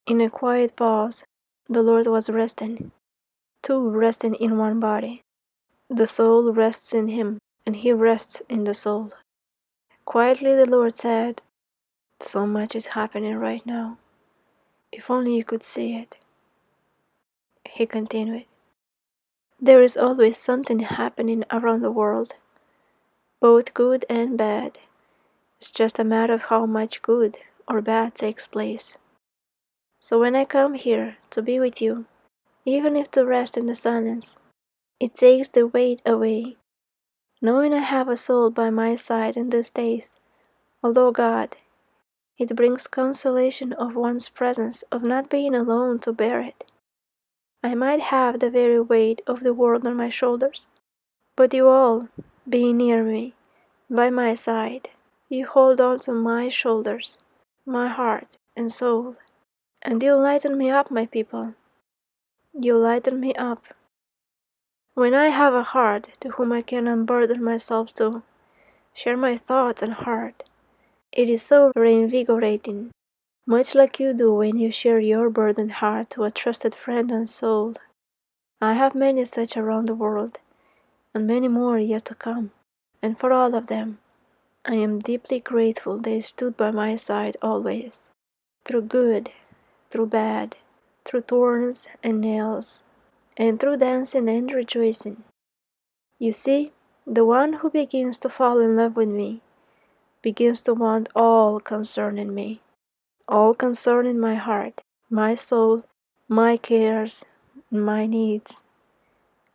In a quiet pause, the Lord was resting, two resting in one body. The soul rests in him, and he rests in the soul. Quietly the Lord said, "So much is happening right now. If only you could see it." He continued, "There is always something happening around the world, both good and bad. It's just a matter of how much good or bad takes place. So when I come here to be with you, even if to rest in the silence, it takes the weight away, knowing I have a soul by my side in these days. Although God, it brings consolation of one's presence, of not being alone to bear it. I might have the very weight of the world on my shoulders, but you all, being near me, by my side, you hold on to my shoulders, my heart and soul, and you lighten me up, my people. You lighten me up. When I have a heart to whom I can unburden myself to, share my thoughts and heart, it is so reinvigorating, much like you do when you share your burdened heart to a trusted friend and soul. I have many such around the world, and many more yet to come, and for all of them, I am deeply grateful they stood by my side always, through good, through bad, through thorns and nails, and through dancing and rejoicing. You see, the one who begins to fall in love with me begins to want all concerning me, all concerning my heart, my soul, my cares, my needs,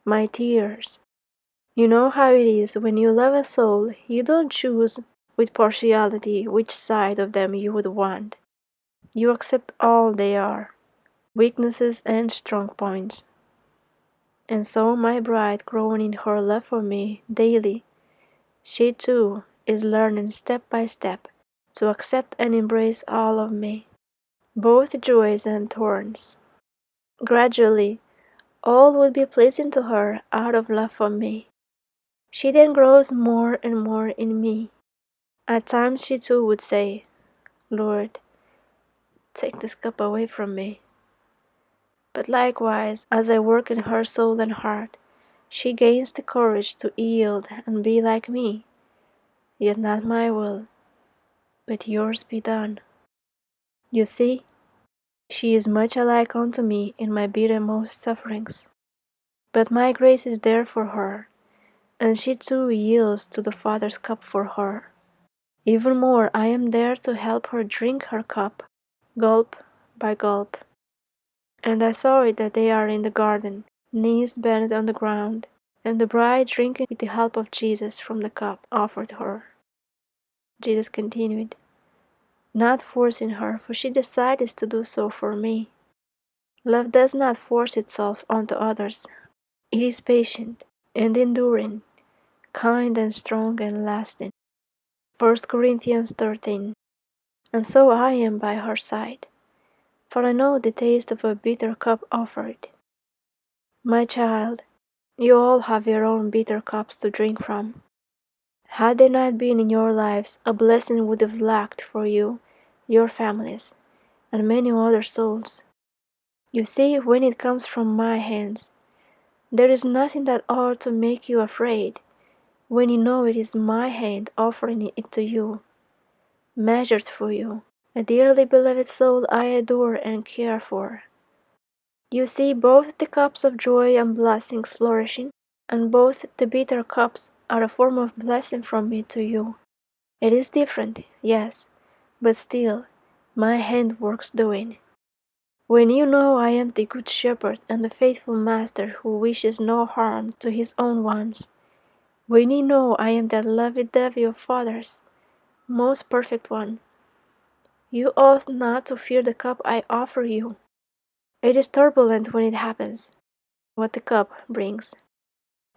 my tears. You know how it is when you love a soul, you don't choose with partiality which side of them you would want. You accept all they are, weaknesses and strong points. And so my bride, growing in her love for me daily, she too is learning step by step to accept and embrace all of me, both joys and thorns. Gradually, all would be pleasing to her out of love for me. She then grows more and more in me. At times she too would say, "Lord, take this cup away from me." But likewise, as I work in her soul and heart, she gains the courage to yield and be like me. Yet not my will, but yours be done. You see, she is much alike unto me in my bittermost sufferings. But my grace is there for her, and she too yields to the Father's cup for her. Even more, I am there to help her drink her cup, gulp by gulp. And I saw it that they are in the garden, knees bent on the ground, and the bride drinking with the help of Jesus from the cup offered her. Jesus continued, not forcing her, for she decides to do so for me. Love does not force itself onto others. It is patient and enduring, kind and strong and lasting. 1 Corinthians 13. And so I am by her side, for I know the taste of a bitter cup offered. My child, you all have your own bitter cups to drink from. Had they not been in your lives, a blessing would have lacked for you, your families, and many other souls. You see, when it comes from my hands, there is nothing that ought to make you afraid, when you know it is my hand offering it to you, measured for you, a dearly beloved soul I adore and care for. You see both the cups of joy and blessings flourishing, and both the bitter cups are a form of blessing from me to you. It is different, yes, but still, my handwork's doing. When you know I am the good shepherd and the faithful master who wishes no harm to his own ones, when you know I am that lovey-dovey of fathers, most perfect one, you ought not to fear the cup I offer you. It is turbulent when it happens, what the cup brings.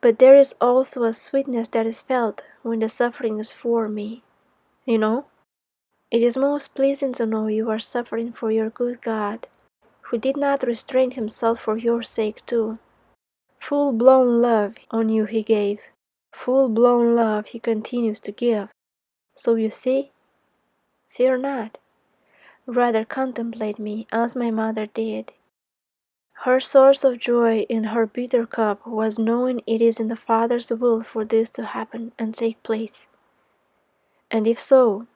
But there is also a sweetness that is felt when the suffering is for me. You know, it is most pleasing to know you are suffering for your good God, who did not restrain himself for your sake too. Full-blown love on you he gave. Full-blown love he continues to give. So you see, fear not. Rather contemplate me as my mother did. Her source of joy in her bitter cup was knowing it is in the Father's will for this to happen and take place. And if so,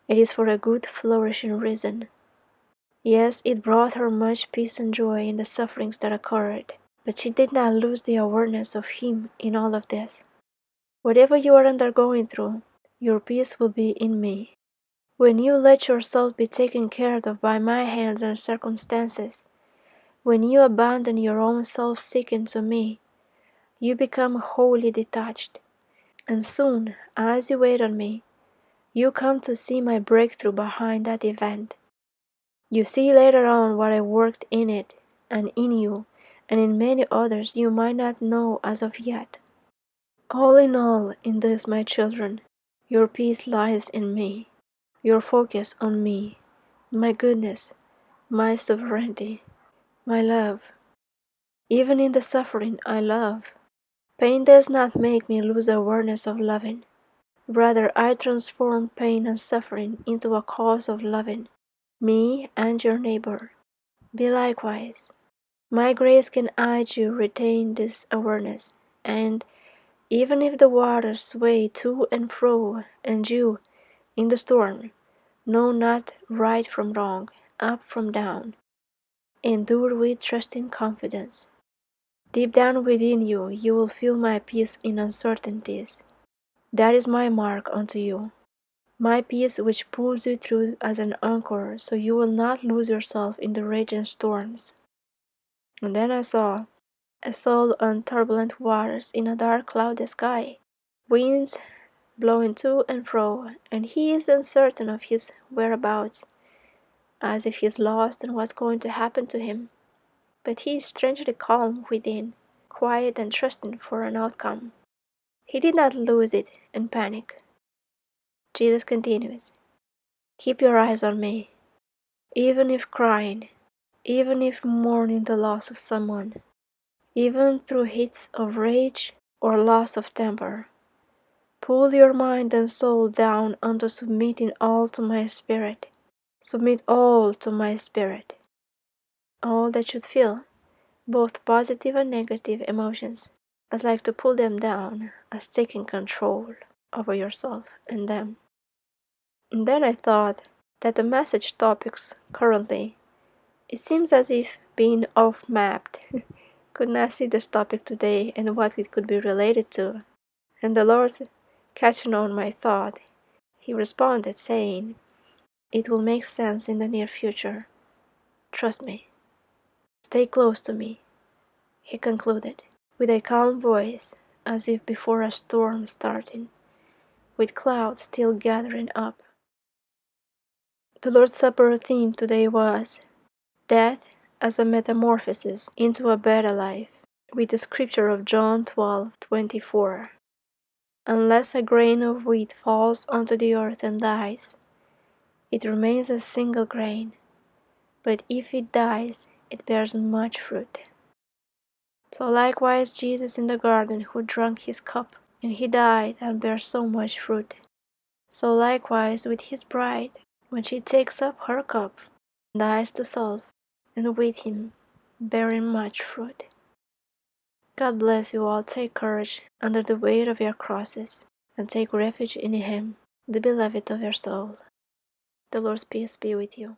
it is for a good flourishing reason. Yes, it brought her much peace and joy in the sufferings that occurred, but she did not lose the awareness of Him in all of this. Whatever you are undergoing through, your peace will be in me. When you let yourself be taken care of by my hands and circumstances, when you abandon your own self-seeking to me, you become wholly detached, and soon, as you wait on me, you come to see my breakthrough behind that event. You see later on what I worked in it, and in you, and in many others you might not know as of yet. All in all, in this, my children, your peace lies in me, your focus on me, my goodness, my sovereignty, my love. Even in the suffering I love. Pain does not make me lose awareness of loving. Rather, I transform pain and suffering into a cause of loving me and your neighbor. Be likewise. My grace can aid you retain this awareness, and even if the waters sway to and fro, and you, in the storm, know not right from wrong, up from down, endure with trusting confidence. Deep down within you, you will feel my peace in uncertainties. That is my mark unto you. My peace which pulls you through as an anchor, so you will not lose yourself in the raging storms. And then I saw a soul on turbulent waters in a dark cloudy sky, winds blowing to and fro, and he is uncertain of his whereabouts, as if he is lost and what's going to happen to him. But he is strangely calm within, quiet and trusting for an outcome. He did not lose it and panic. Jesus continues, keep your eyes on me, even if crying, even if mourning the loss of someone, even through hits of rage or loss of temper. Pull your mind and soul down unto submitting all to my spirit. Submit all to my spirit. All that should feel, both positive and negative emotions, as like to pull them down, as taking control over yourself and them. And then I thought that the message topics currently, it seems as if being off-mapped, could not see this topic today and what it could be related to. And the Lord, catching on my thought, He responded saying, it will make sense in the near future. Trust me. Stay close to me, He concluded, with a calm voice, as if before a storm starting, with clouds still gathering up. The Lord's Supper theme today was Death as a Metamorphosis into a Better Life, with the scripture of John 12:24. Unless a grain of wheat falls onto the earth and dies, it remains a single grain, but if it dies, it bears much fruit. So likewise Jesus in the garden who drank his cup, and he died and bare so much fruit. So likewise with his bride, when she takes up her cup, dies to self, and with him, bearing much fruit. God bless you all. Take courage under the weight of your crosses, and take refuge in Him, the beloved of your soul. The Lord's peace be with you.